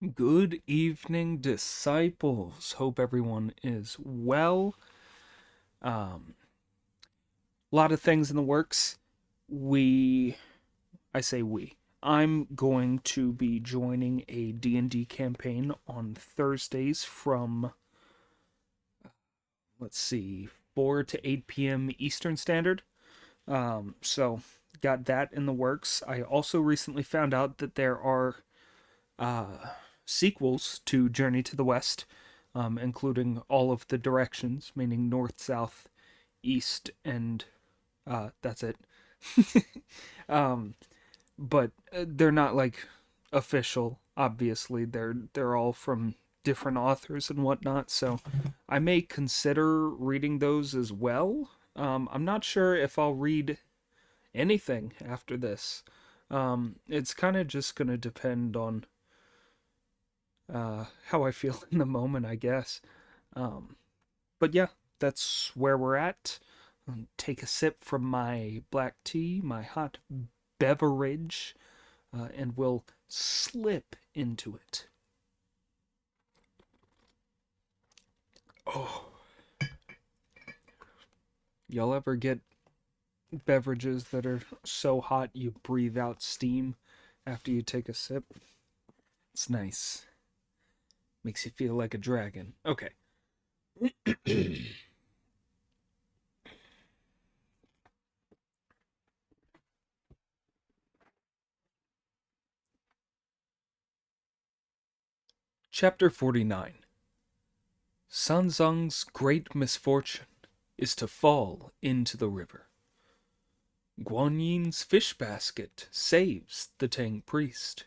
Good evening, disciples. Hope everyone is well. A lot of things in the works. We, I say we. I'm going to be joining a D&D campaign on Thursdays from, let's see, 4 to 8 p.m. Eastern Standard. So got that in the works. I also recently found out that there are sequels to Journey to the West, including all of the directions, meaning north, south, east, and that's it. um, but they're not like official. Obviously, they're all from different authors and whatnot. So I may consider reading those as well. I'm not sure if I'll read anything after this. It's kind of just gonna depend on how I feel in the moment, I guess. Um, but yeah, that's where we're at. Take a sip from my black tea, my hot beverage, and we'll slip into it. Oh, y'all ever get beverages that are so hot you breathe out steam after you take a sip? It's nice. Makes you feel like a dragon. Okay. Chapter 49. Sanzang's great misfortune is to fall into the river. Guanyin's fish basket saves the Tang priest.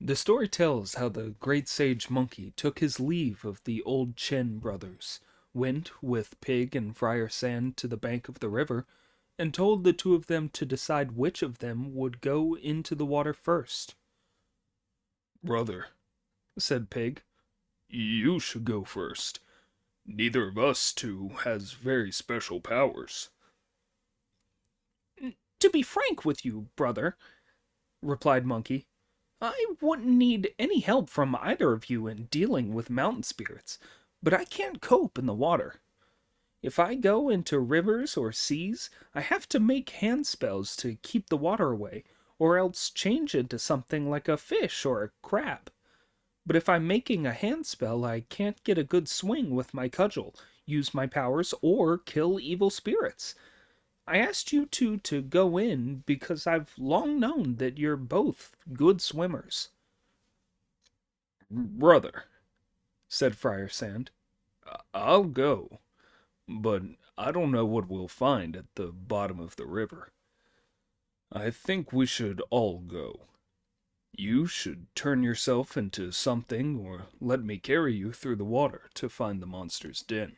The story tells how the great sage monkey took his leave of the old Chen brothers, went with Pig and Friar Sand to the bank of the river, and told the two of them to decide which of them would go into the water first. "Brother," said Pig, "you should go first. Neither of us two has very special powers." "To be frank with you, brother," replied Monkey, "I wouldn't need any help from either of you in dealing with mountain spirits, but I can't cope in the water. If I go into rivers or seas, I have to make hand spells to keep the water away, or else change into something like a fish or a crab. But if I'm making a hand spell, I can't get a good swing with my cudgel, use my powers, or kill evil spirits. I asked you two to go in because I've long known that you're both good swimmers." "Brother," said Friar Sand, "I'll go, but I don't know what we'll find at the bottom of the river. I think we should all go. You should turn yourself into something or let me carry you through the water to find the monster's den.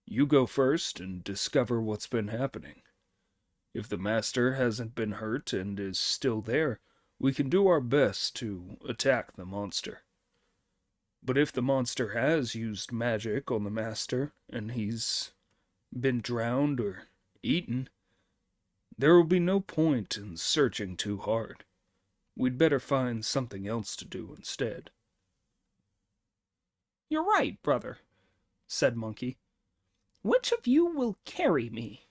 You go first and discover what's been happening. If the master hasn't been hurt and is still there, we can do our best to attack the monster. But if the monster has used magic on the master and he's been drowned or eaten, there will be no point in searching too hard. We'd better find something else to do instead." "You're right, brother," said Monkey. "Which of you will carry me?"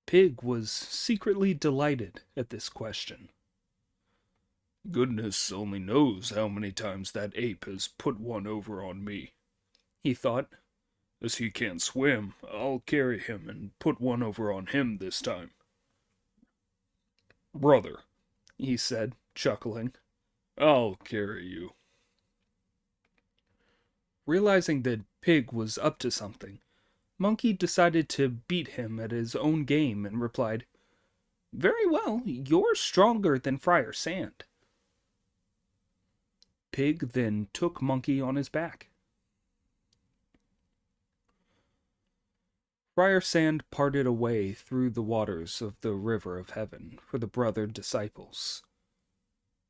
Pig was secretly delighted at this question. "Goodness only knows how many times that ape has put one over on me," he thought. "As he can't swim, I'll carry him and put one over on him this time." "Brother," he said, chuckling, "I'll carry you." Realizing that Pig was up to something, Monkey decided to beat him at his own game and replied, "Very well, you're stronger than Friar Sand." Pig then took Monkey on his back. Friar Sand parted away through the waters of the River of Heaven for the brother disciples.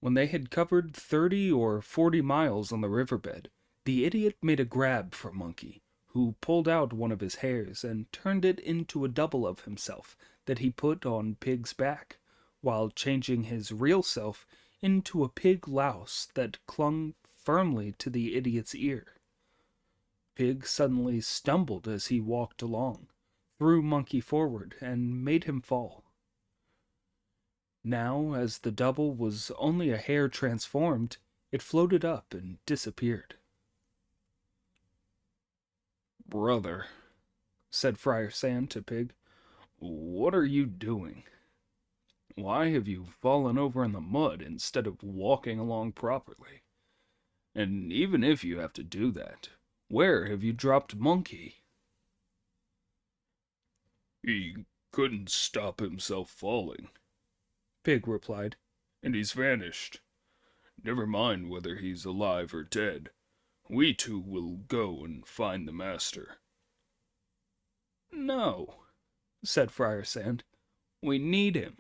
When they had covered 30 or 40 miles on the riverbed, the idiot made a grab for Monkey, who pulled out one of his hairs and turned it into a double of himself that he put on Pig's back, while changing his real self into a pig louse that clung firmly to the idiot's ear. Pig suddenly stumbled as he walked along, threw Monkey forward, and made him fall. Now, as the double was only a hair transformed, it floated up and disappeared. "Brother," said Friar Sand to Pig, "what are you doing? Why have you fallen over in the mud instead of walking along properly? And even if you have to do that, where have you dropped Monkey?" "He couldn't stop himself falling," Pig replied, "and he's vanished. Never mind whether he's alive or dead. We two will go and find the master." "No," said Friar Sand. "We need him.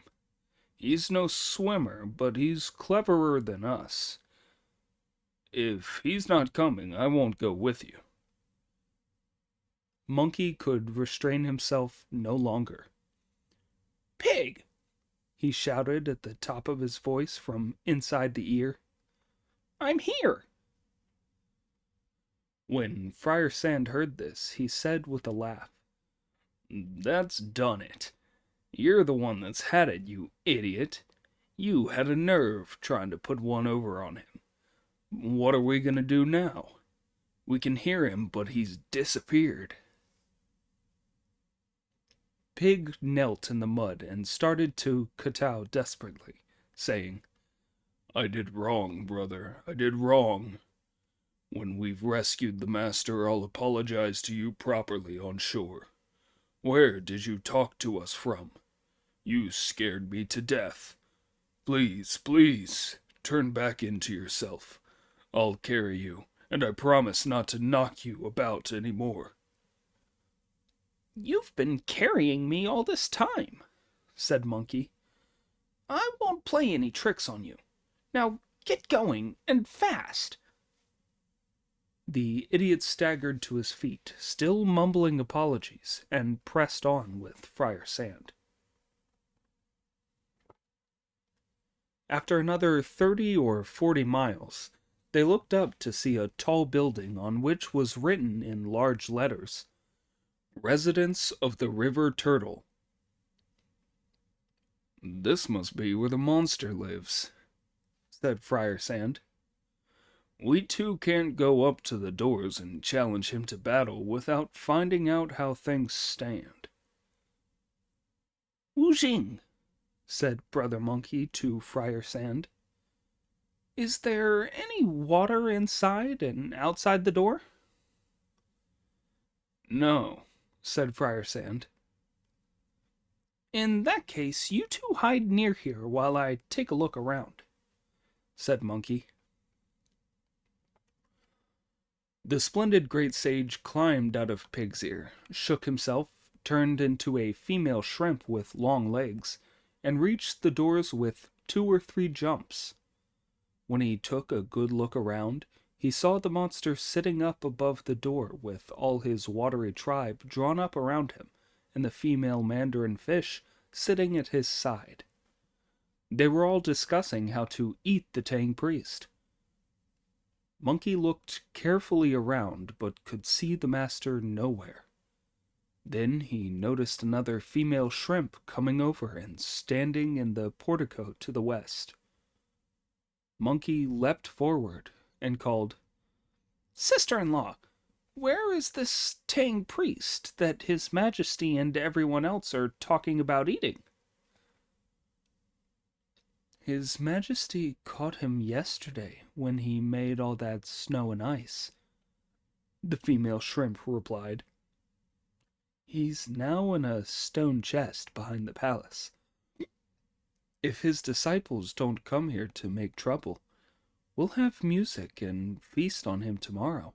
He's no swimmer, but he's cleverer than us. If he's not coming, I won't go with you." Monkey could restrain himself no longer. "Pig!" he shouted at the top of his voice from inside the ear. "I'm here!" When Friar Sand heard this, he said with a laugh, "That's done it. You're the one that's had it, you idiot. You had a nerve trying to put one over on him. What are we going to do now? We can hear him, but he's disappeared." Pig knelt in the mud and started to kowtow desperately, saying, "I did wrong, brother, I did wrong. When we've rescued the master, I'll apologize to you properly on shore. Where did you talk to us from? You scared me to death. Please, please, turn back into yourself. I'll carry you, and I promise not to knock you about any more." "You've been carrying me all this time," said Monkey. "I won't play any tricks on you. Now get going, and fast." The idiot staggered to his feet, still mumbling apologies, and pressed on with Friar Sand. After another 30 or 40 miles, they looked up to see a tall building on which was written in large letters, "Residence of the River Turtle." "This must be where the monster lives," said Friar Sand. "We two can't go up to the doors and challenge him to battle without finding out how things stand." "Wu Jing," said Brother Monkey to Friar Sand, "is there any water inside and outside the door?" "No," said Friar Sand. "In that case, you two hide near here while I take a look around," said Monkey. The splendid great sage climbed out of Pig's ear, shook himself, turned into a female shrimp with long legs, and reached the doors with 2 or 3 jumps. When he took a good look around, he saw the monster sitting up above the door with all his watery tribe drawn up around him, and the female mandarin fish sitting at his side. They were all discussing how to eat the Tang priest. Monkey looked carefully around, but could see the master nowhere. Then he noticed another female shrimp coming over and standing in the portico to the west. Monkey leapt forward and called, "Sister-in-law, where is this Tang priest that His Majesty and everyone else are talking about eating?" "His Majesty caught him yesterday when he made all that snow and ice," the female shrimp replied. "He's now in a stone chest behind the palace. If his disciples don't come here to make trouble, we'll have music and feast on him tomorrow."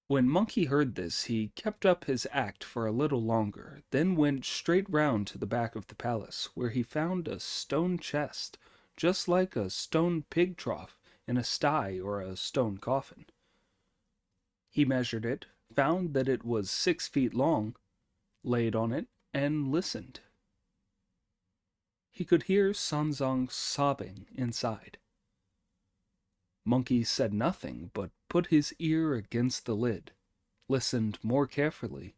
When Monkey heard this, he kept up his act for a little longer, then went straight round to the back of the palace, where he found a stone chest, just like a stone pig trough in a sty or a stone coffin. He measured it, found that it was 6 feet long, laid on it, and listened. he could hear Sanzong sobbing inside. Monkey said nothing, but put his ear against the lid, listened more carefully,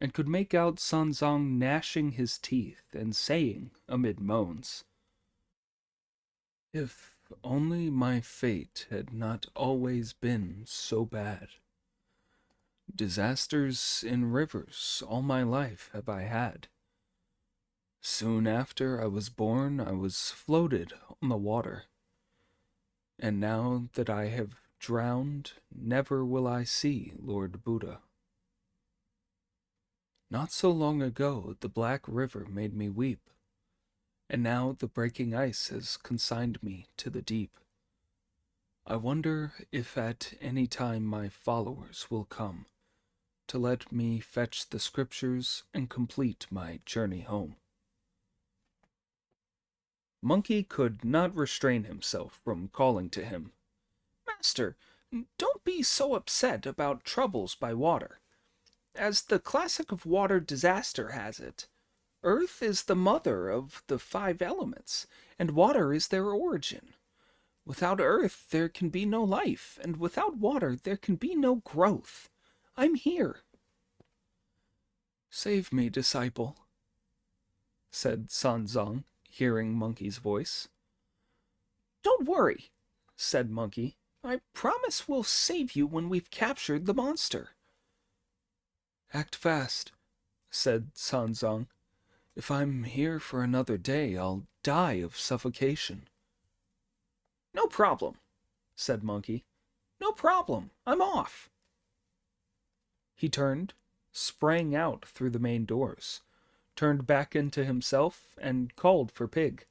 and could make out Sanzong gnashing his teeth and saying, amid moans, "If only my fate had not always been so bad. Disasters in rivers all my life have I had. Soon after I was born, I was floated on the water. And now that I have drowned, never will I see Lord Buddha. Not so long ago, the Black River made me weep, and now the breaking ice has consigned me to the deep. I wonder if at any time my followers will come to let me fetch the scriptures and complete my journey home." Monkey could not restrain himself from calling to him, "Master, don't be so upset about troubles by water. As the classic of water disaster has it, Earth is the mother of the 5 elements, and water is their origin. Without Earth there can be no life, and without water there can be no growth. I'm here." "Save me, disciple," said Sanzong, hearing Monkey's voice. "Don't worry," said Monkey. "I promise we'll save you when we've captured the monster." "Act fast," said Sanzong. "If I'm here for another day, I'll die of suffocation." "No problem," said Monkey. "No problem. I'm off." He turned, sprang out through the main doors, turned back into himself, and called for Pig.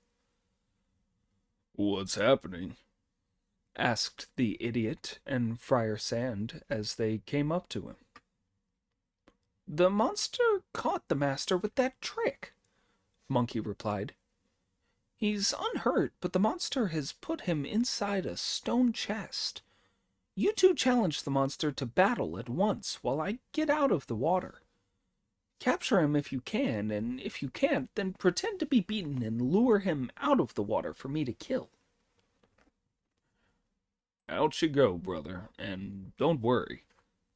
"What's happening?" asked the idiot and Friar Sand as they came up to him. "The monster caught the master with that trick," Monkey replied. "He's unhurt, but the monster has put him inside a stone chest. You two challenge the monster to battle at once while I get out of the water. Capture him if you can, and if you can't, then pretend to be beaten and lure him out of the water for me to kill." "Out you go, brother, and don't worry,"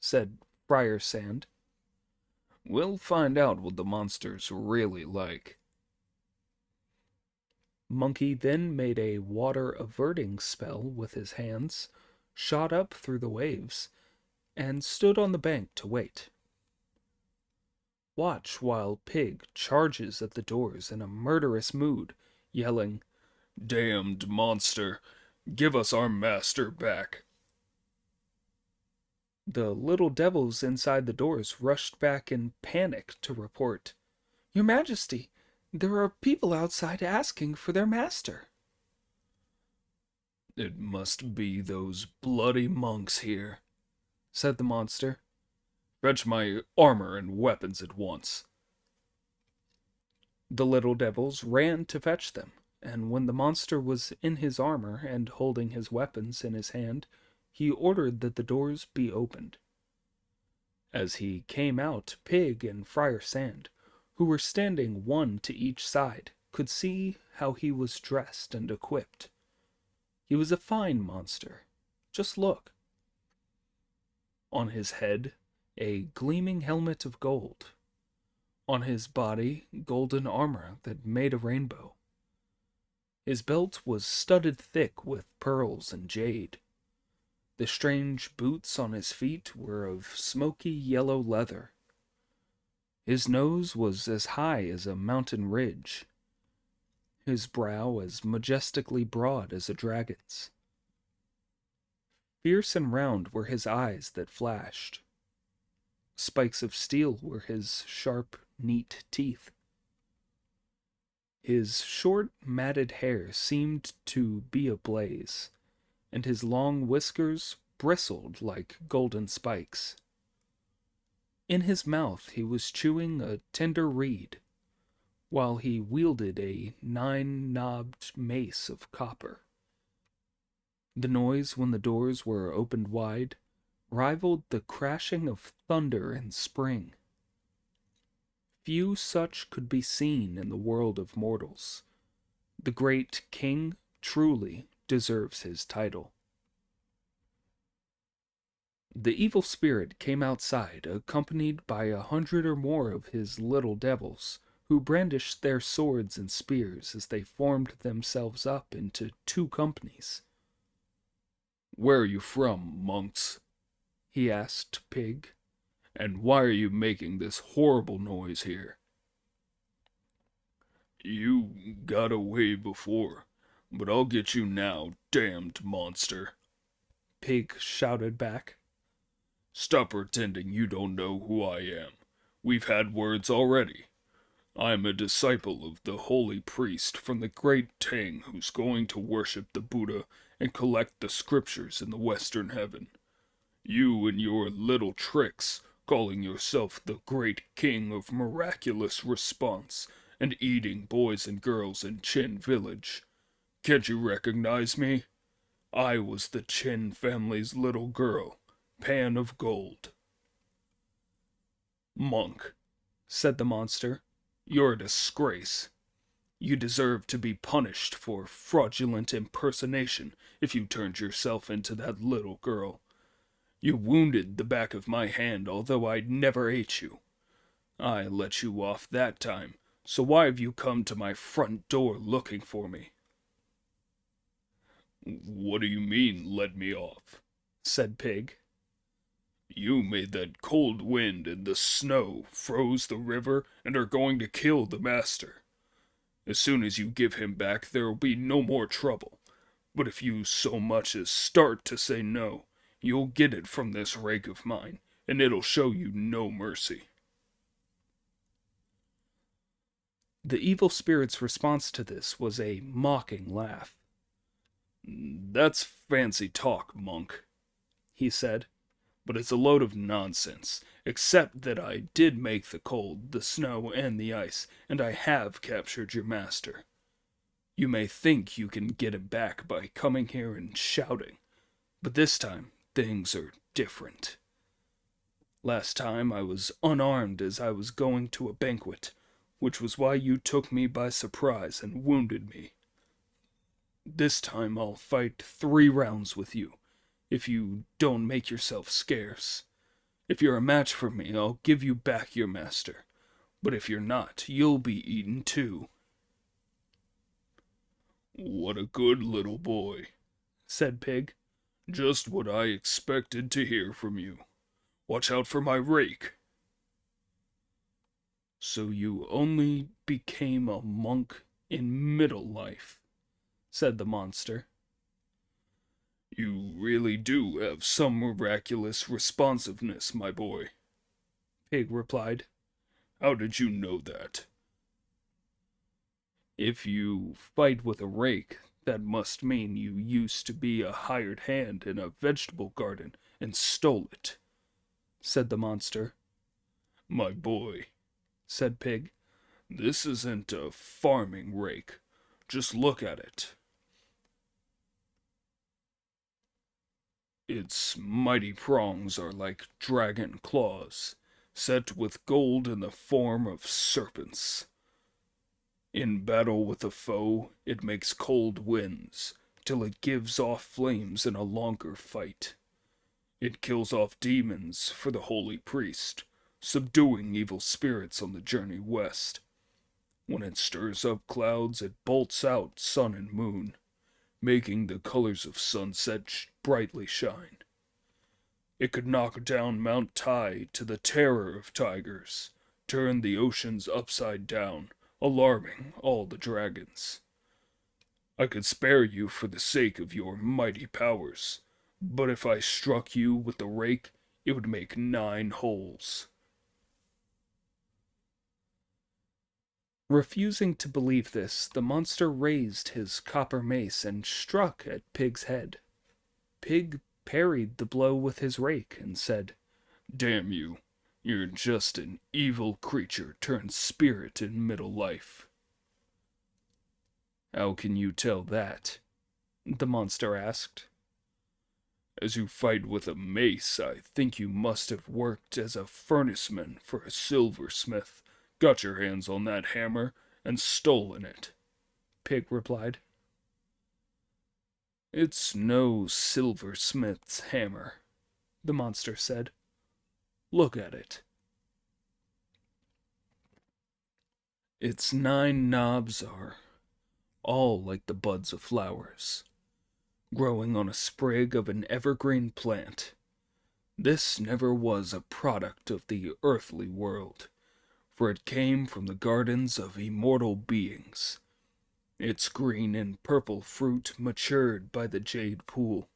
said Friar Sand. "We'll find out what the monster's really like." Monkey then made a water-averting spell with his hands, shot up through the waves, and stood on the bank to wait. Watch while Pig charges at the doors in a murderous mood, yelling, "Damned monster! Give us our master back!" The little devils inside the doors rushed back in panic to report, "Your Majesty, there are people outside asking for their master." "It must be those bloody monks here," said the monster. "Fetch my armor and weapons at once." The little devils ran to fetch them, and when the monster was in his armor and holding his weapons in his hand, he ordered that the doors be opened. As he came out, Pig and Friar Sand, who were standing one to each side, could see how he was dressed and equipped. He was a fine monster. Just look. On his head, a gleaming helmet of gold. On his body, golden armor that made a rainbow. His belt was studded thick with pearls and jade. The strange boots on his feet were of smoky yellow leather. His nose was as high as a mountain ridge. His brow as majestically broad as a dragon's. Fierce and round were his eyes that flashed. Spikes of steel were his sharp, neat teeth. His short, matted hair seemed to be ablaze, and his long whiskers bristled like golden spikes. In his mouth he was chewing a tender reed, while he wielded a 9-knobbed mace of copper. The noise when the doors were opened wide rivaled the crashing of thunder in spring. Few such could be seen in the world of mortals, The great king truly deserves his title. The evil spirit came outside, accompanied by 100 or more of his little devils, who brandished their swords and spears as they formed themselves up into two companies. "Where are you from, monks?" he asked Pig. "And why are you making this horrible noise here?" "You got away before, but I'll get you now, damned monster," Pig shouted back. "Stop pretending you don't know who I am. We've had words already. I'm a disciple of the holy priest from the great Tang who's going to worship the Buddha and collect the scriptures in the western heaven. You and your little tricks, calling yourself the great king of miraculous response and eating boys and girls in Chin village. Can't you recognize me? I was the Chin family's little girl, Pan of Gold." "Monk," said the monster, "you're a disgrace. You deserve to be punished for fraudulent impersonation if you turned yourself into that little girl. You wounded the back of my hand, although I never ate you. I let you off that time, so why have you come to my front door looking for me?" "What do you mean, let me off?" said Pig. "You made that cold wind and the snow, froze the river, and are going to kill the master. As soon as you give him back, there will be no more trouble. But if you so much as start to say no, you'll get it from this rake of mine, and it'll show you no mercy." The evil spirit's response to this was a mocking laugh. "That's fancy talk, monk," he said, "but it's a load of nonsense, except that I did make the cold, the snow, and the ice, and I have captured your master. You may think you can get him back by coming here and shouting, but this time things are different. Last time I was unarmed as I was going to a banquet, which was why you took me by surprise and wounded me. This time I'll fight 3 rounds with you, if you don't make yourself scarce. If you're a match for me, I'll give you back your master, but if you're not, you'll be eaten too." "What a good little boy," said Pig. "Just what I expected to hear from you. Watch out for my rake." "So you only became a monk in middle life," said the monster. "You really do have some miraculous responsiveness, my boy," Pig replied. "How did you know that?" "If you fight with a rake, that must mean you used to be a hired hand in a vegetable garden and stole it," said the monster. "My boy," said Pig, "this isn't a farming rake. Just look at it. Its mighty prongs are like dragon claws, set with gold in the form of serpents. In battle with a foe, it makes cold winds, till it gives off flames in a longer fight. It kills off demons for the holy priest, subduing evil spirits on the journey west. When it stirs up clouds, it bolts out sun and moon, making the colors of sunset brightly shine. It could knock down Mount Tai to the terror of tigers, turn the oceans upside down, alarming all the dragons. I could spare you for the sake of your mighty powers, but if I struck you with the rake, it would make 9 holes." Refusing to believe this, the monster raised his copper mace and struck at Pig's head. Pig parried the blow with his rake and said, "Damn you, you're just an evil creature turned spirit in middle life." "How can you tell that?" the monster asked. "As you fight with a mace, I think you must have worked as a furnaceman for a silversmith, got your hands on that hammer, and stolen it." Pig replied. It's no silversmith's hammer, The monster said. Look at it. Its 9 knobs are all like the buds of flowers, growing on a sprig of an evergreen plant. This never was a product of the earthly world, for it came from the gardens of immortal beings. Its green and purple fruit matured by the jade pool.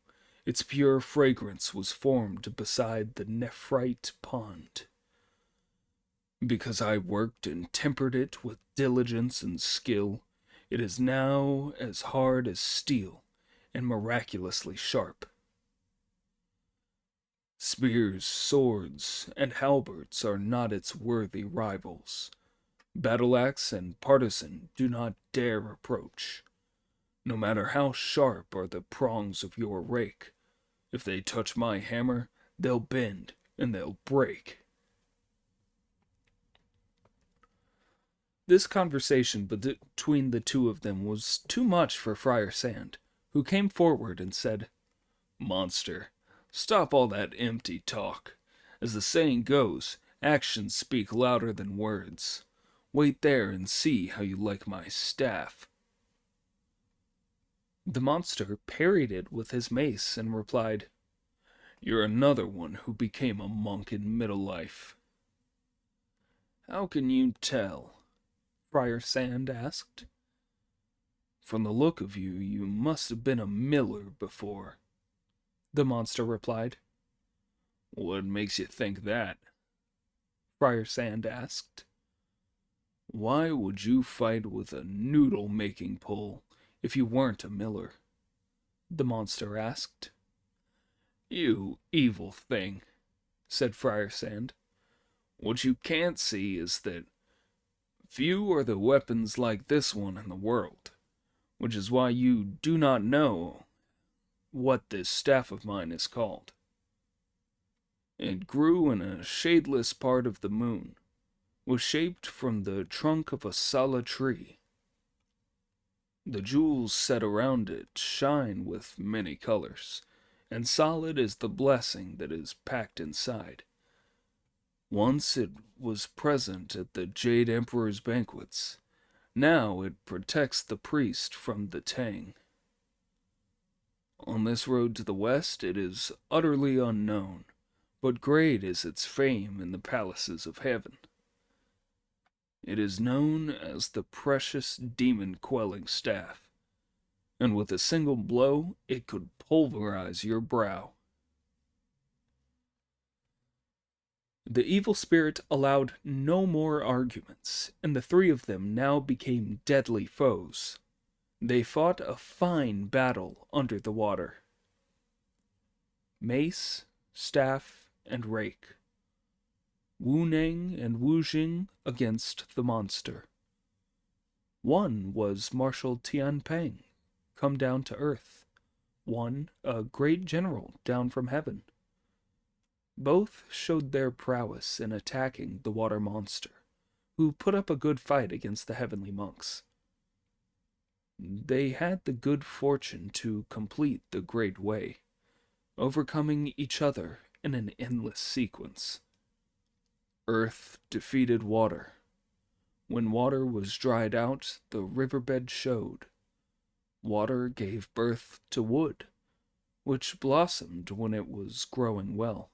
Its pure fragrance was formed beside the nephrite pond. Because I worked and tempered it with diligence and skill, it is now as hard as steel and miraculously sharp. Spears, swords, and halberds are not its worthy rivals. Battle-axe and partisan do not dare approach. No matter how sharp are the prongs of your rake, if they touch my hammer, they'll bend and they'll break. This conversation between the two of them was too much for Friar Sand, who came forward and said, Monster, stop all that empty talk. As the saying goes, actions speak louder than words. Wait there and see how you like my staff. The monster parried it with his mace and replied, You're another one who became a monk in middle life. How can you tell? Friar Sand asked. From the look of you, you must have been a miller before. The monster replied. What makes you think that? Friar Sand asked. Why would you fight with a noodle-making pole if you weren't a miller? The monster asked. You evil thing, said Friar Sand. What you can't see is that few are the weapons like this one in the world, which is why you do not know what this staff of mine is called. It grew in a shadeless part of the moon, was shaped from the trunk of a sala tree. The jewels set around it shine with many colors, and solid is the blessing that is packed inside. Once it was present at the Jade Emperor's banquets. Now it protects the priest from the Tang. On this road to the west it is utterly unknown, but great is its fame in the palaces of heaven. It is known as the precious demon-quelling staff, and with a single blow it could pulverize your brow. The evil spirit allowed no more arguments, and the three of them now became deadly foes. They fought a fine battle under the water. Mace, staff, and rake. Wu Neng and Wu Jing against the monster. One was Marshal Tian Peng, come down to earth. One, a great general down from heaven. Both showed their prowess in attacking the water monster, who put up a good fight against the heavenly monks. They had the good fortune to complete the Great Way, overcoming each other in an endless sequence. Earth defeated water. When water was dried out, the riverbed showed. Water gave birth to wood, which blossomed when it was growing well.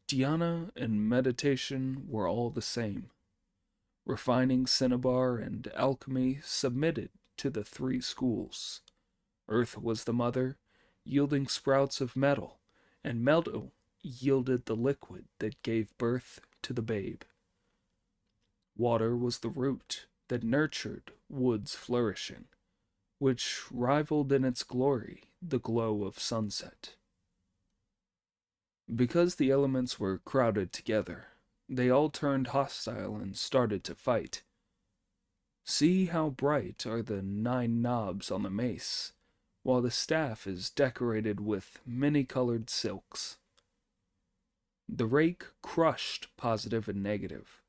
Dhyana and meditation were all the same. Refining cinnabar and alchemy submitted to the three schools. Earth was the mother, yielding sprouts of metal, and metal yielded the liquid that gave birth to the babe. Water was the root that nurtured wood's flourishing, which rivaled in its glory the glow of sunset. Because the elements were crowded together, they all turned hostile and started to fight. See how bright are the 9 knobs on the mace, while the staff is decorated with many-colored silks. The rake crushed positive and negative,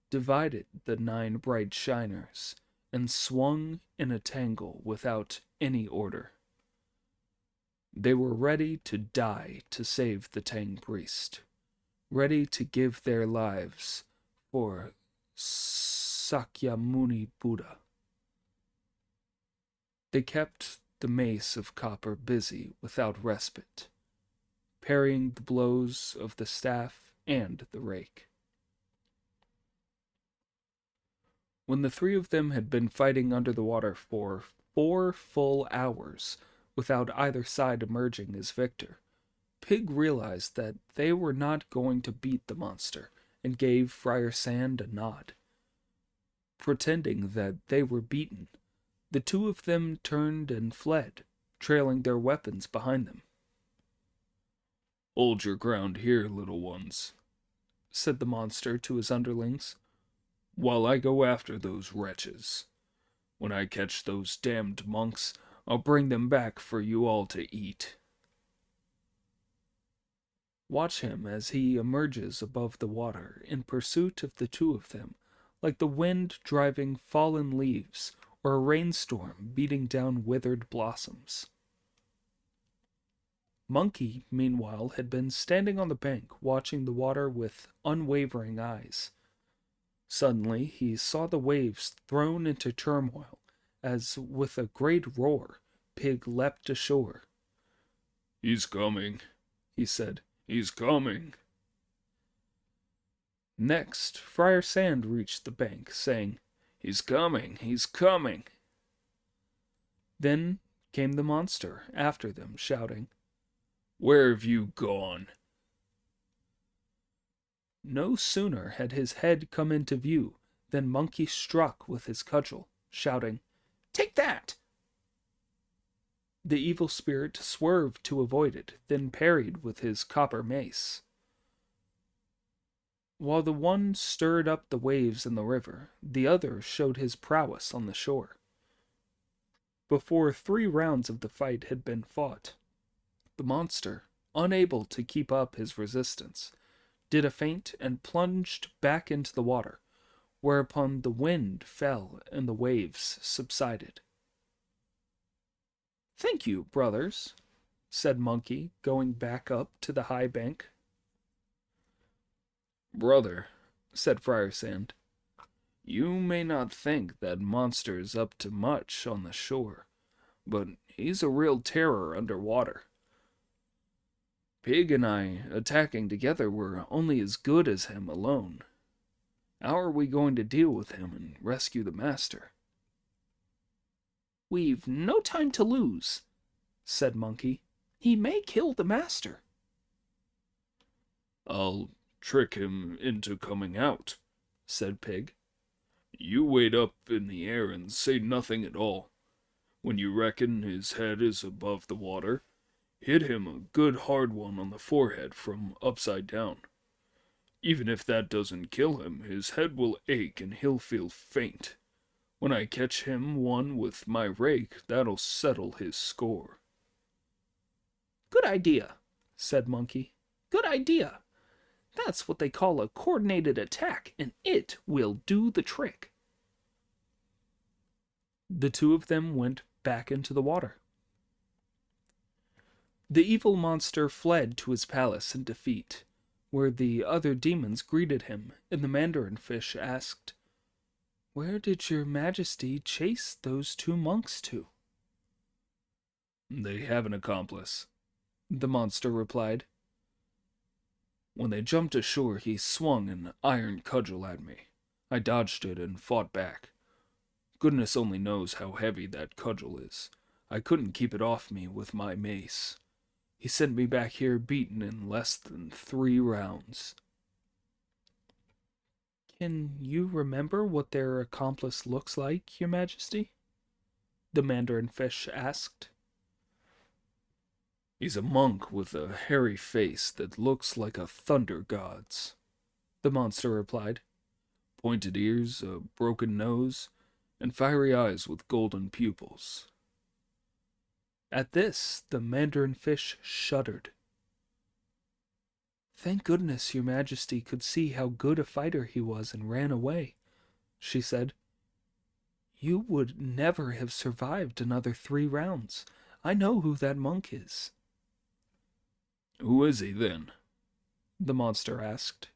divided the 9 bright shiners, and swung in a tangle without any order. They were ready to die to save the Tang priest, ready to give their lives for Sakyamuni Buddha. They kept the mace of copper busy without respite, parrying the blows of the staff and the rake. When the three of them had been fighting under the water for 4 full hours without either side emerging as victor, Pig realized that they were not going to beat the monster and gave Friar Sand a nod. Pretending that they were beaten, the two of them turned and fled, trailing their weapons behind them. "Hold your ground here, little ones," said the monster to his underlings, "while I go after those wretches. When I catch those damned monks, I'll bring them back for you all to eat." Watch him as he emerges above the water in pursuit of the two of them, like the wind driving fallen leaves or a rainstorm beating down withered blossoms. Monkey, meanwhile, had been standing on the bank watching the water with unwavering eyes. Suddenly he saw the waves thrown into turmoil as, with a great roar, Pig leapt ashore. "He's coming," he said. "He's coming." Next, Friar Sand reached the bank, saying, "He's coming, he's coming." Then came the monster after them, shouting, "Where have you gone?" No sooner had his head come into view than Monkey struck with his cudgel, shouting, "Take that!" The evil spirit swerved to avoid it, then parried with his copper mace. While the one stirred up the waves in the river, the other showed his prowess on the shore. Before 3 rounds of the fight had been fought, the monster, unable to keep up his resistance, did a feint and plunged back into the water, whereupon the wind fell and the waves subsided. "Thank you, brothers," said Monkey, going back up to the high bank. "Brother," said Friar Sand, "you may not think that monster's up to much on the shore, but he's a real terror under water. Pig and I, attacking together, were only as good as him alone. How are we going to deal with him and rescue the master?" "We've no time to lose," said Monkey. "He may kill the master." "I'll trick him into coming out," said Pig. "You wait up in the air and say nothing at all. When you reckon his head is above the water, hit him a good hard one on the forehead from upside down. Even if that doesn't kill him, his head will ache and he'll feel faint. When I catch him one with my rake, that'll settle his score." "Good idea," said Monkey. "Good idea. That's what they call a coordinated attack, and it will do the trick." The two of them went back into the water. The evil monster fled to his palace in defeat, where the other demons greeted him, and the mandarin fish asked, "Where did your majesty chase those 2 monks to?" "They have an accomplice," the monster replied. "When they jumped ashore, he swung an iron cudgel at me. I dodged it and fought back. Goodness only knows how heavy that cudgel is. I couldn't keep it off me with my mace. He sent me back here beaten in less than 3 rounds. "Can you remember what their accomplice looks like, your majesty?" the mandarin fish asked. "He's a monk with a hairy face that looks like a thunder god's," the monster replied. "Pointed ears, a broken nose, and fiery eyes with golden pupils." At this, the mandarin fish shuddered. "Thank goodness your majesty could see how good a fighter he was and ran away," she said. You would never have survived another 3 rounds. I know who that monk is. Who is he, then? The monster asked.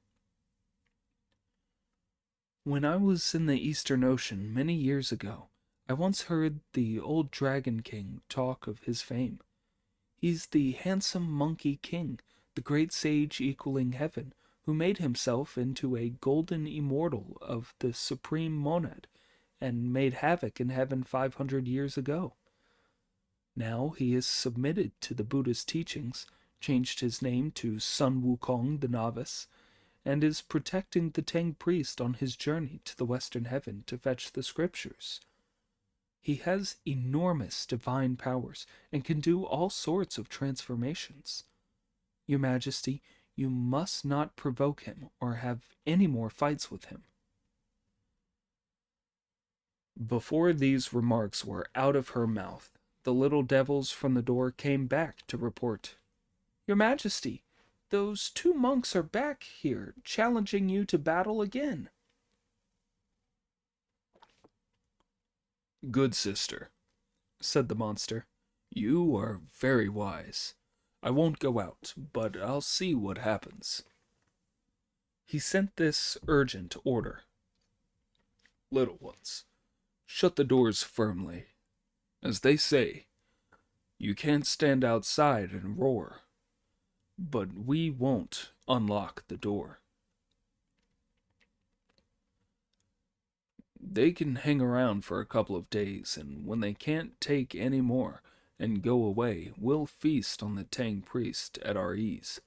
When I was in the Eastern Ocean many years ago, I once heard the old Dragon King talk of his fame. He's the handsome monkey king, the great sage equaling heaven, who made himself into a golden immortal of the supreme monad, and made havoc in heaven 500 years ago. Now he has submitted to the Buddha's teachings, changed his name to Sun Wukong the Novice, and is protecting the Tang priest on his journey to the Western Heaven to fetch the scriptures. He has enormous divine powers and can do all sorts of transformations. Your Majesty, you must not provoke him or have any more fights with him. Before these remarks were out of her mouth, the little devils from the door came back to report. Your Majesty, those 2 monks are back here, challenging you to battle again. Good sister, said the monster, you are very wise. I won't go out, but I'll see what happens. He sent this urgent order. Little ones, shut the doors firmly. As they say, you can't stand outside and roar, but we won't unlock the door. They can hang around for a couple of days, and when they can't take any more and go away, we'll feast on the Tang priest at our ease.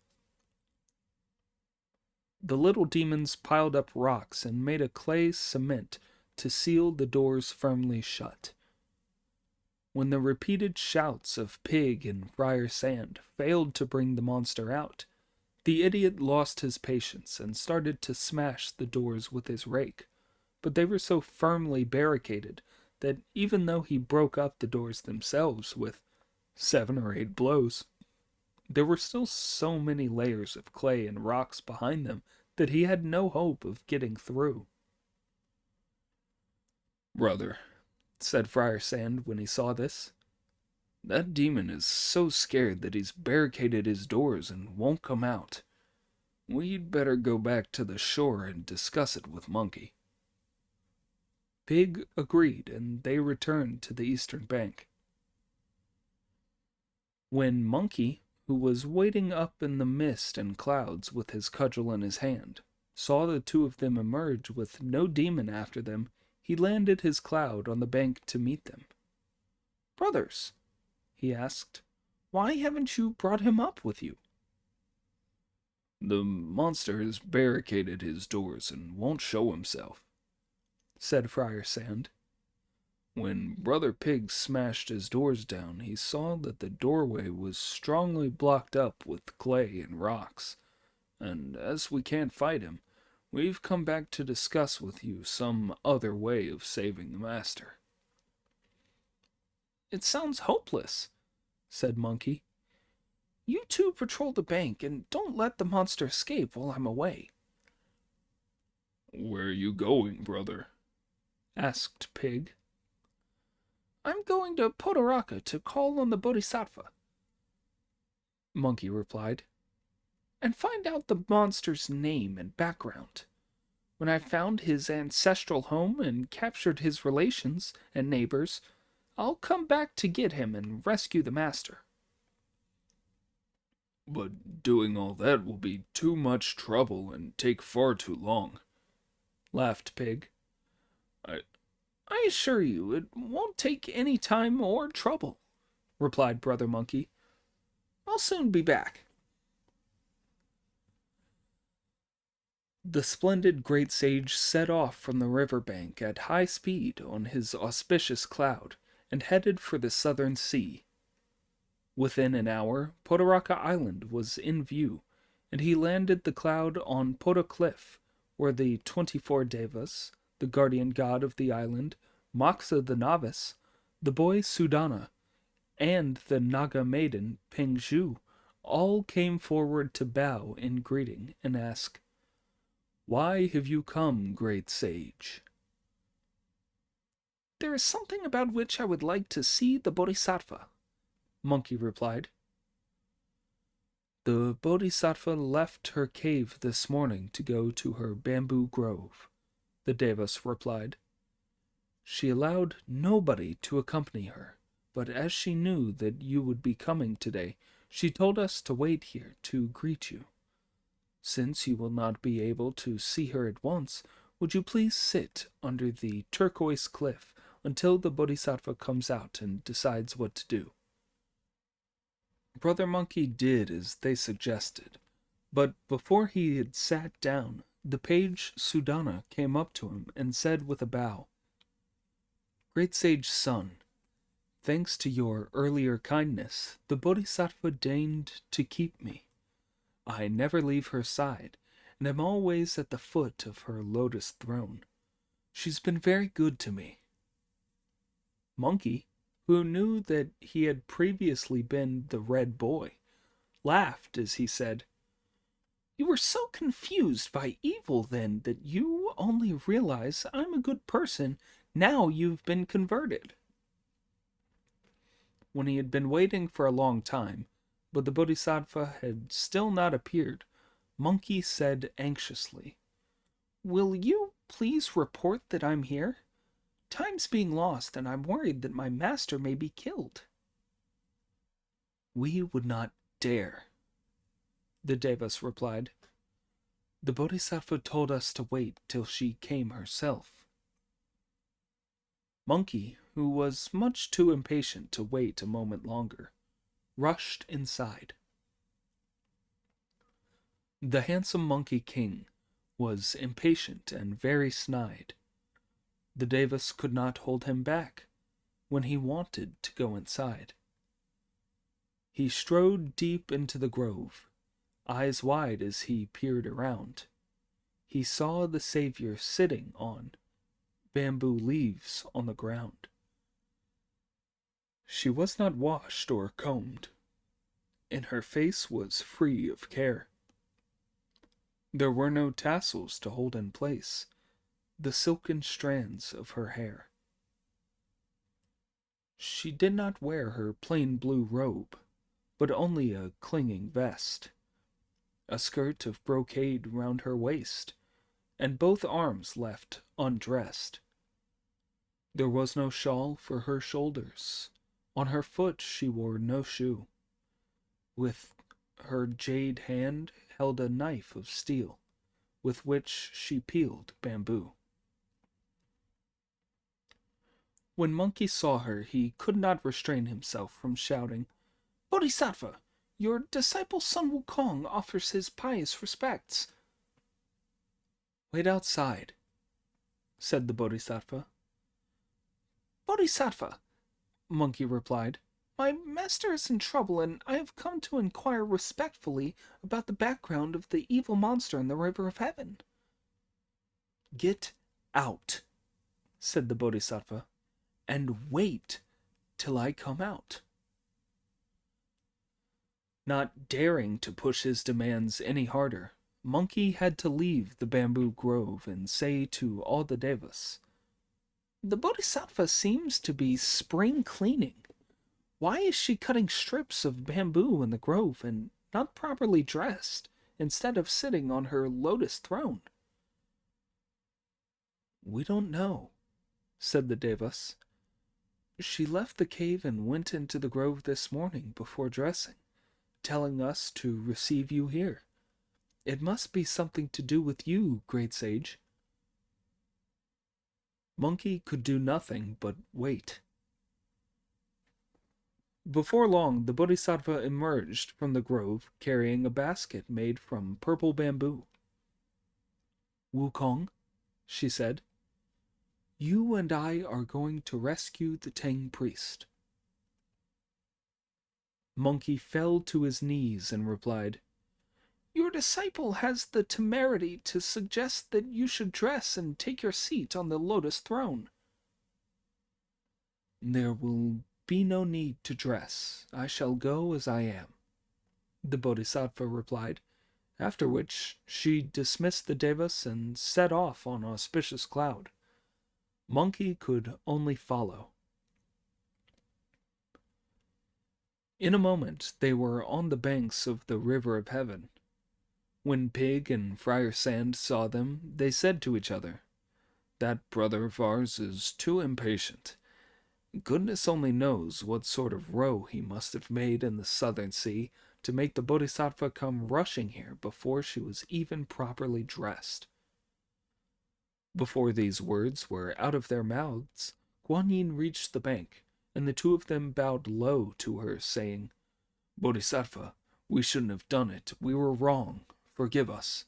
The little demons piled up rocks and made a clay cement to seal the doors firmly shut. When the repeated shouts of Pig and Friar Sand failed to bring the monster out, the idiot lost his patience and started to smash the doors with his rake. But they were so firmly barricaded that even though he broke up the doors themselves with 7 or 8 blows, there were still so many layers of clay and rocks behind them that he had no hope of getting through. Brother, said Friar Sand when he saw this, that demon is so scared that he's barricaded his doors and won't come out. We'd better go back to the shore and discuss it with Monkey. Pig agreed, and they returned to the eastern bank. When Monkey, who was waiting up in the mist and clouds with his cudgel in his hand, saw the 2 of them emerge with no demon after them, he landed his cloud on the bank to meet them. Brothers, he asked, why haven't you brought him up with you? The monster has barricaded his doors and won't show himself, said Friar Sand. When Brother Pig smashed his doors down, he saw that the doorway was strongly blocked up with clay and rocks, and as we can't fight him, we've come back to discuss with you some other way of saving the master. It sounds hopeless, said Monkey. You 2 patrol the bank and don't let the monster escape while I'm away. Where are you going, brother? Asked Pig. I'm going to Podoraka to call on the Bodhisattva, Monkey replied, and find out the monster's name and background. When I've found his ancestral home and captured his relations and neighbors, I'll come back to get him and rescue the master. But doing all that will be too much trouble and take far too long, laughed Pig. I assure you, it won't take any time or trouble, replied Brother Monkey. I'll soon be back. The splendid great sage set off from the river bank at high speed on his auspicious cloud and headed for the southern sea. Within an hour, Podoraka Island was in view, and he landed the cloud on Poda Cliff, where the 24 Devas, the guardian god of the island, Moxa the novice, the boy Sudana, and the Naga maiden Pengzhu all came forward to bow in greeting and ask, "Why have you come, great sage?" There is something about which I would like to see the Bodhisattva, Monkey replied. The Bodhisattva left her cave this morning to go to her bamboo grove, the Devas replied. She allowed nobody to accompany her, but as she knew that you would be coming today, she told us to wait here to greet you. Since you will not be able to see her at once, would you please sit under the turquoise cliff until the Bodhisattva comes out and decides what to do? Brother Monkey did as they suggested, but before he had sat down, the page Sudana came up to him and said with a bow, Great Sage Son, thanks to your earlier kindness, the Bodhisattva deigned to keep me. I never leave her side, and am always at the foot of her lotus throne. She's been very good to me. Monkey, who knew that he had previously been the Red Boy, laughed as he said, You were so confused by evil then that you only realize I'm a good person now you've been converted. When he had been waiting for a long time, but the Bodhisattva had still not appeared, Monkey said anxiously, Will you please report that I'm here? Time's being lost, and I'm worried that my master may be killed. We would not dare, the Devas replied. The Bodhisattva told us to wait till she came herself. Monkey, who was much too impatient to wait a moment longer, rushed inside. The handsome Monkey King was impatient and very snide. The Devas could not hold him back when he wanted to go inside. He strode deep into the grove, eyes wide as he peered around. He saw the Savior sitting on bamboo leaves on the ground. She was not washed or combed, and her face was free of care. There were no tassels to hold in place the silken strands of her hair. She did not wear her plain blue robe, but only a clinging vest, a skirt of brocade round her waist, and both arms left undressed. There was no shawl for her shoulders. On her foot she wore no shoe. With her jade hand held a knife of steel, with which she peeled bamboo. When Monkey saw her, he could not restrain himself from shouting, Bodhisattva, your disciple Sun Wukong offers his pious respects. Wait outside, said the Bodhisattva. Bodhisattva, Monkey replied, my master is in trouble, and I have come to inquire respectfully about the background of the evil monster in the river of heaven. Get out, said the Bodhisattva, and wait till I come out. Not daring to push his demands any harder, Monkey had to leave the bamboo grove and say to all the Devas, The Bodhisattva seems to be spring cleaning. Why is she cutting strips of bamboo in the grove and not properly dressed, instead of sitting on her lotus throne? We don't know, said the Devas. She left the cave and went into the grove this morning before dressing, telling us to receive you here. It must be something to do with you, great sage. Monkey could do nothing but wait. Before long, the Bodhisattva emerged from the grove carrying a basket made from purple bamboo. Wukong, she said, you and I are going to rescue the Tang priest. Monkey fell to his knees and replied, Your disciple has the temerity to suggest that you should dress and take your seat on the lotus throne. There will be no need to dress. I shall go as I am, the Bodhisattva replied, after which she dismissed the Devas and set off on auspicious cloud. Monkey could only follow. In a moment they were on the banks of the river of heaven. When Pig and Friar Sand saw them, they said to each other, "That brother of ours is too impatient. Goodness only knows what sort of row he must have made in the southern sea to make the Bodhisattva come rushing here before she was even properly dressed." Before these words were out of their mouths, Guan Yin reached the bank, and the two of them bowed low to her, saying, "Bodhisattva, we shouldn't have done it. We were wrong. Forgive us."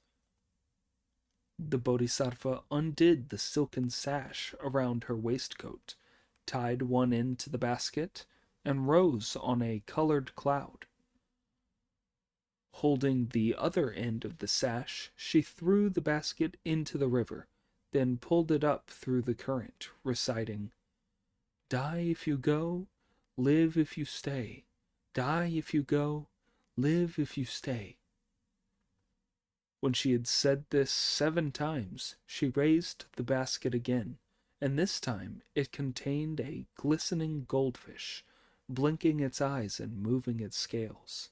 The Bodhisattva undid the silken sash around her waistcoat, tied one end to the basket, and rose on a colored cloud. Holding the other end of the sash, she threw the basket into the river, then pulled it up through the current, reciting, "Die if you go, live if you stay. Die if you go, live if you stay." When she had said this 7 times, she raised the basket again, and this time it contained a glistening goldfish, blinking its eyes and moving its scales.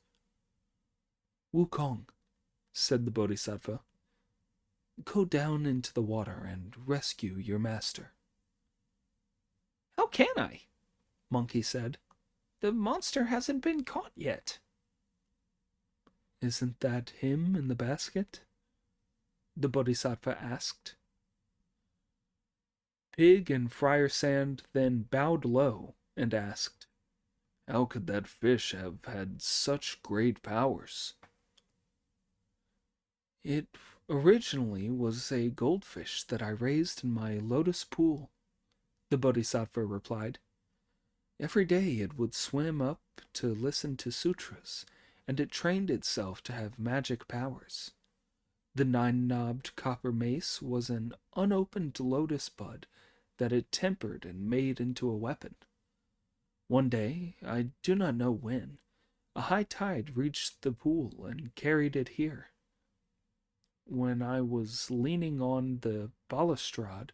"Wukong," said the Bodhisattva, "go down into the water and rescue your master." "How can I?" Monkey said. "The monster hasn't been caught yet." "Isn't that him in the basket?" the Bodhisattva asked. Pig and Friar Sand then bowed low and asked, "How could that fish have had such great powers?" "It originally was a goldfish that I raised in my lotus pool," the Bodhisattva replied. "Every day it would swim up to listen to sutras, and it trained itself to have magic powers. The 9-knobbed copper mace was an unopened lotus bud that it tempered and made into a weapon. One day, I do not know when, a high tide reached the pool and carried it here. When I was leaning on the balustrade,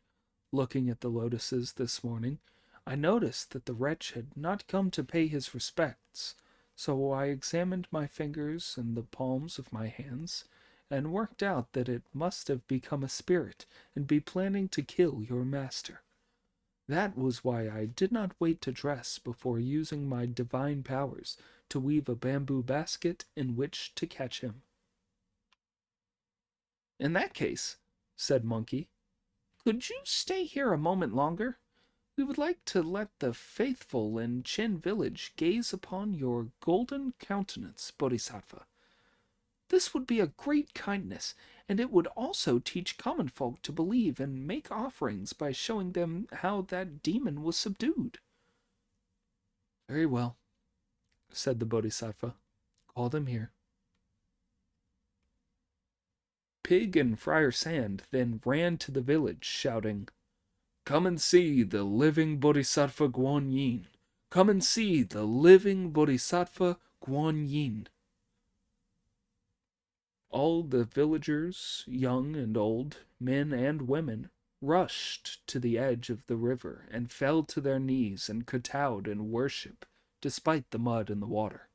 looking at the lotuses this morning, I noticed that the wretch had not come to pay his respects, so I examined my fingers and the palms of my hands, and worked out that it must have become a spirit and be planning to kill your master. That was why I did not wait to dress before using my divine powers to weave a bamboo basket in which to catch him." "In that case," said Monkey, "could you stay here a moment longer? We would like to let the faithful in Chin village gaze upon your golden countenance, Bodhisattva. This would be a great kindness, and it would also teach common folk to believe and make offerings by showing them how that demon was subdued." "Very well," said the Bodhisattva. "Call them here." Pig and Friar Sand then ran to the village, shouting, "Come and see the living Bodhisattva Guan Yin! Come and see the living Bodhisattva Guan Yin!" All the villagers, young and old, men and women, rushed to the edge of the river and fell to their knees and kowtowed in worship, despite the mud and the water.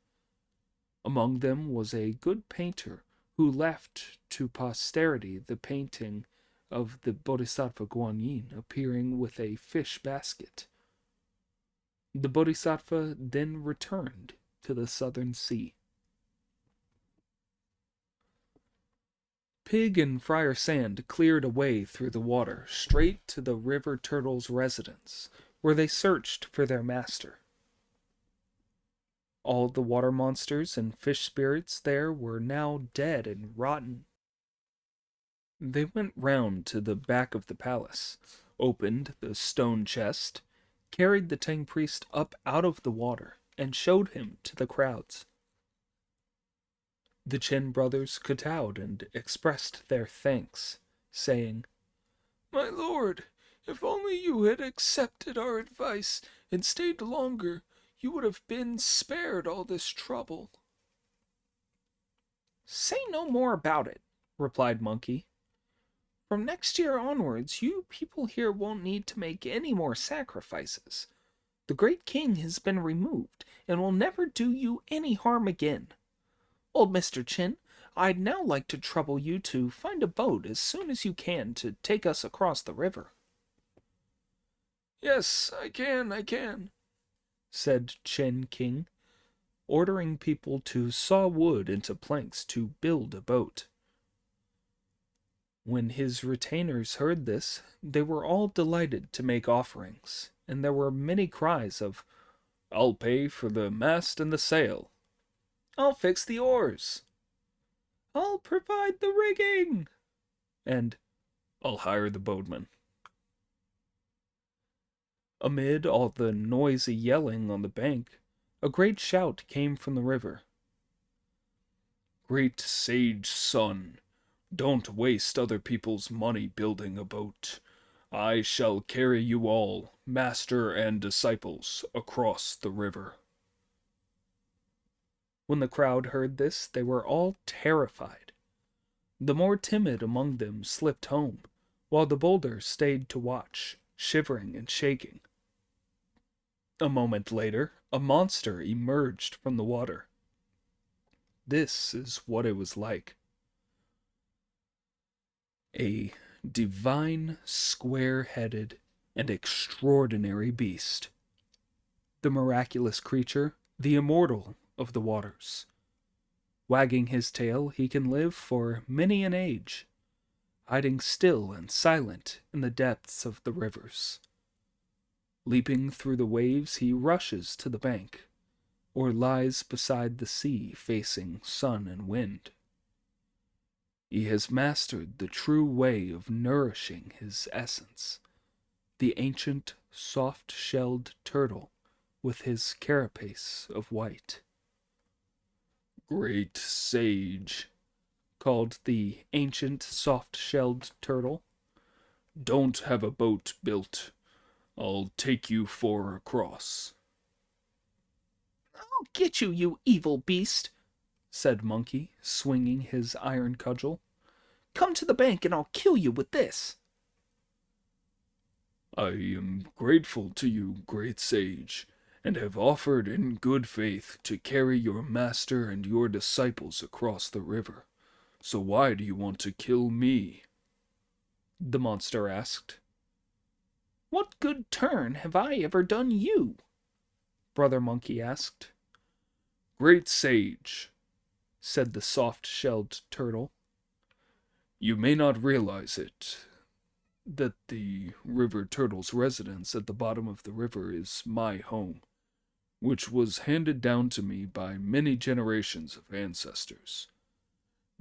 Among them was a good painter who left to posterity the painting of the Bodhisattva Guan Yin appearing with a fish basket. The Bodhisattva then returned to the southern sea. Pig and Friar Sand cleared a way through the water straight to the river turtle's residence, where they searched for their master. All the water monsters and fish spirits there were now dead and rotten. They went round to the back of the palace, opened the stone chest, carried the Tang priest up out of the water, and showed him to the crowds. The Chen brothers kowtowed and expressed their thanks, saying, "My lord, if only you had accepted our advice and stayed longer, you would have been spared all this trouble." "Say no more about it," replied Monkey. From next year onwards, you people here won't need to make any more sacrifices. The great king has been removed and will never do you any harm again. Old Mr. Chin, I'd now like to trouble you to find a boat as soon as you can to take us across the river. Yes, I can, said Chen King, ordering people to saw wood into planks to build a boat. When his retainers heard this, they were all delighted to make offerings, and there were many cries of, I'll pay for the mast and the sail. I'll fix the oars. I'll provide the rigging. And I'll hire the boatman. Amid all the noisy yelling on the bank, a great shout came from the river. Great sage son, don't waste other people's money building a boat. I shall carry you all, master and disciples, across the river. When the crowd heard this, they were all terrified. The more timid among them slipped home, while the bolder stayed to watch, shivering and shaking. A moment later, a monster emerged from the water. This is what it was like. A divine, square-headed, and extraordinary beast. The miraculous creature, the immortal of the waters. Wagging his tail, he can live for many an age, hiding still and silent in the depths of the rivers. Leaping through the waves, he rushes to the bank, or lies beside the sea facing sun and wind. He has mastered the true way of nourishing his essence, the ancient soft-shelled turtle with his carapace of white. Great sage, called the ancient soft-shelled turtle, don't have a boat built. I'll take you for across. I'll get you, you evil beast, said Monkey, swinging his iron cudgel. Come to the bank and I'll kill you with this. I am grateful to you, great sage, and have offered in good faith to carry your master and your disciples across the river. So why do you want to kill me? The monster asked. What good turn have I ever done you? Brother Monkey asked. Great sage, said the soft-shelled turtle, you may not realize it, that the river turtle's residence at the bottom of the river is my home, which was handed down to me by many generations of ancestors.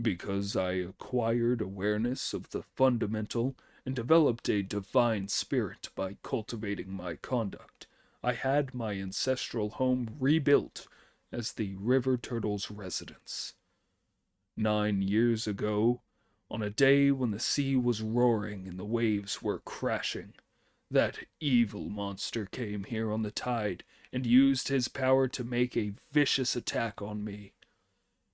Because I acquired awareness of the fundamental and developed a divine spirit by cultivating my conduct, I had my ancestral home rebuilt as the river turtle's residence. 9 years ago, on a day when the sea was roaring and the waves were crashing, that evil monster came here on the tide and used his power to make a vicious attack on me.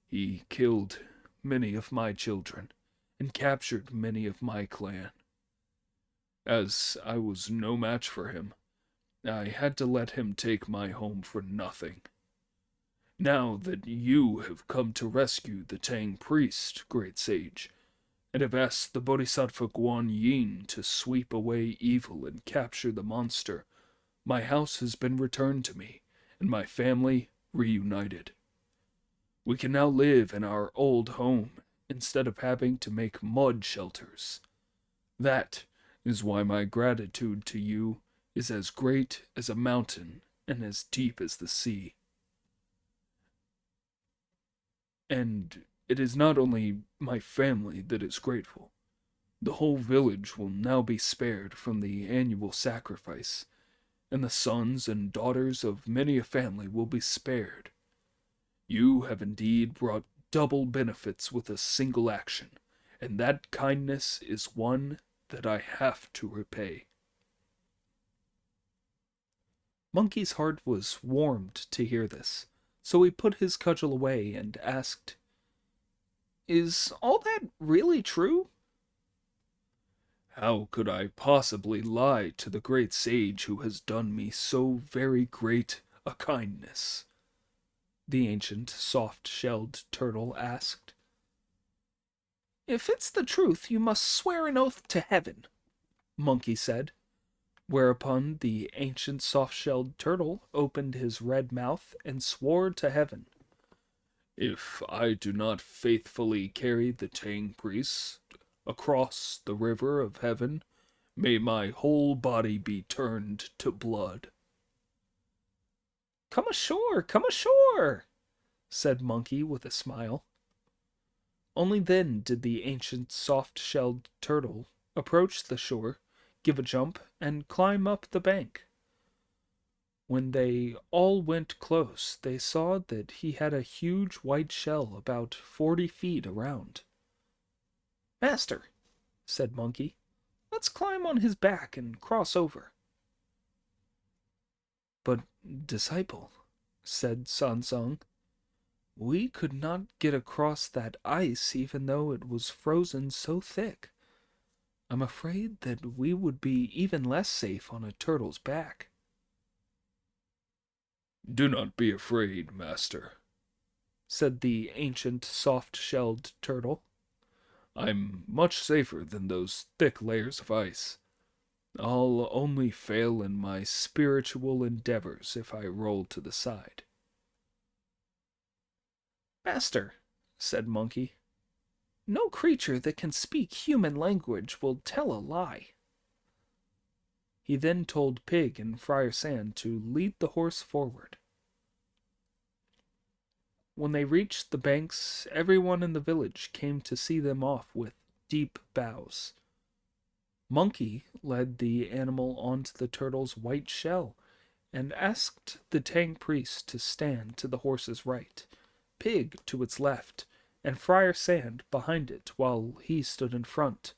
He killed many of my children and captured many of my clan. As I was no match for him, I had to let him take my home for nothing. Now that you have come to rescue the Tang priest, great sage, and have asked the Bodhisattva Guan Yin to sweep away evil and capture the monster, my house has been returned to me, and my family reunited. We can now live in our old home instead of having to make mud shelters. That is why my gratitude to you is as great as a mountain and as deep as the sea. And it is not only my family that is grateful. The whole village will now be spared from the annual sacrifice, and the sons and daughters of many a family will be spared. You have indeed brought double benefits with a single action, and that kindness is one that I have to repay. Monkey's heart was warmed to hear this, so he put his cudgel away and asked, Is all that really true? How could I possibly lie to the great sage who has done me so very great a kindness? The ancient, soft-shelled turtle asked. If it's the truth, you must swear an oath to heaven, Monkey said, whereupon the ancient soft-shelled turtle opened his red mouth and swore to heaven. If I do not faithfully carry the Tang priest across the river of heaven, may my whole body be turned to blood. Come ashore, said Monkey with a smile. Only then did the ancient soft-shelled turtle approach the shore, give a jump, and climb up the bank. When they all went close, they saw that he had a huge white shell about 40 feet around. Master, said Monkey, let's climb on his back and cross over. But, disciple, said Sansang, we could not get across that ice even though it was frozen so thick. I'm afraid that we would be even less safe on a turtle's back. Do not be afraid, master, said the ancient soft-shelled turtle. I'm much safer than those thick layers of ice. I'll only fail in my spiritual endeavors if I roll to the side. Master, said Monkey, no creature that can speak human language will tell a lie. He then told Pig and Friar Sand to lead the horse forward. When they reached the banks, everyone in the village came to see them off with deep bows. Monkey led the animal onto the turtle's white shell and asked the Tang priest to stand to the horse's right, Pig to its left, and Friar Sand behind it while he stood in front.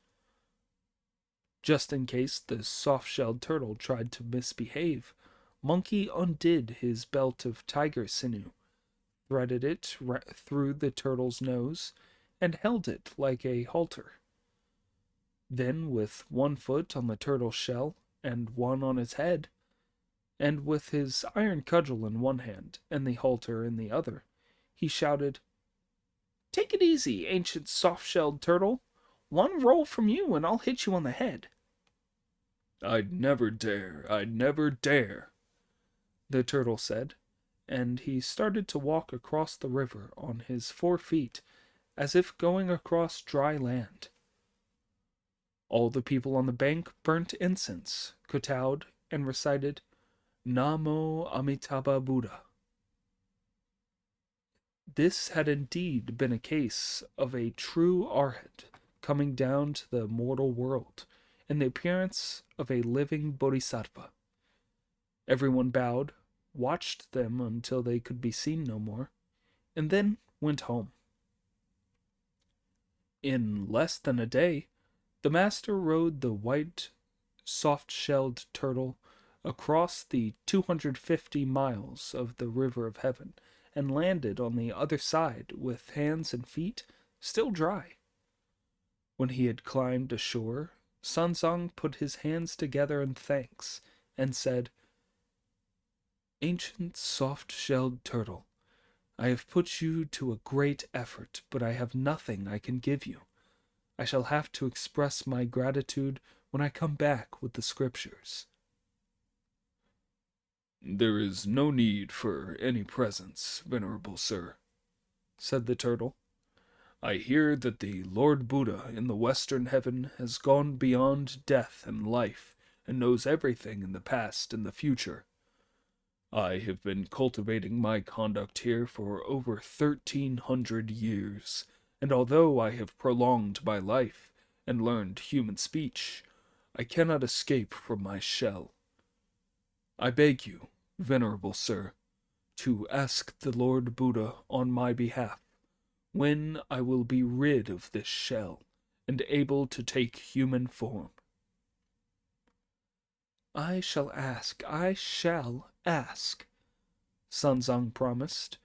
Just in case the soft-shelled turtle tried to misbehave, Monkey undid his belt of tiger sinew, threaded it through the turtle's nose, and held it like a halter. Then, with one foot on the turtle's shell and one on its head, and with his iron cudgel in one hand and the halter in the other, he shouted, "Take it easy, ancient soft-shelled turtle. One roll from you and I'll hit you on the head." I'd never dare, the turtle said, and he started to walk across the river on his 4 feet, as if going across dry land. All the people on the bank burnt incense, kowtowed, and recited, Namo Amitabha Buddha. This had indeed been a case of a true arhat coming down to the mortal world in the appearance of a living Bodhisattva. Everyone bowed, watched them until they could be seen no more, and then went home. In less than a day, the master rode the white, soft-shelled turtle across the 250 miles of the River of Heaven and landed on the other side with hands and feet still dry. When he had climbed ashore, Sansang put his hands together in thanks and said, Ancient soft-shelled turtle, I have put you to a great effort, but I have nothing I can give you. I shall have to express my gratitude when I come back with the scriptures. There is no need for any presents, venerable sir, said the turtle. I hear that the Lord Buddha in the western heaven has gone beyond death and life and knows everything in the past and the future. I have been cultivating my conduct here for over 1,300 years, and although I have prolonged my life and learned human speech, I cannot escape from my shell. I beg you, venerable sir, to ask the Lord Buddha on my behalf when I will be rid of this shell and able to take human form. I shall ask, Sanzang promised,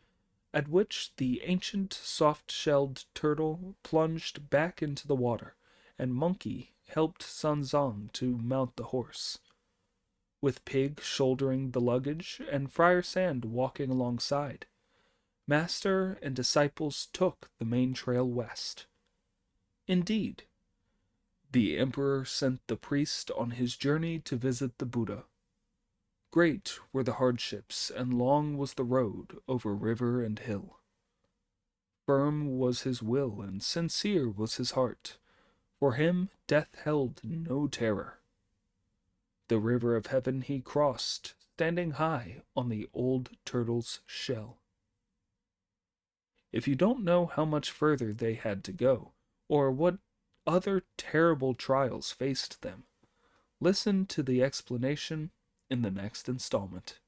at which the ancient soft-shelled turtle plunged back into the water, and Monkey helped Sanzong to mount the horse, with Pig shouldering the luggage and Friar Sand walking alongside. Master and disciples took the main trail west. Indeed, the emperor sent the priest on his journey to visit the Buddha. Great were the hardships, and long was the road over river and hill. Firm was his will, and sincere was his heart. For him death held no terror. The river of heaven he crossed, standing high on the old turtle's shell. If you don't know how much further they had to go, or what other terrible trials faced them, listen to the explanation in the next installment.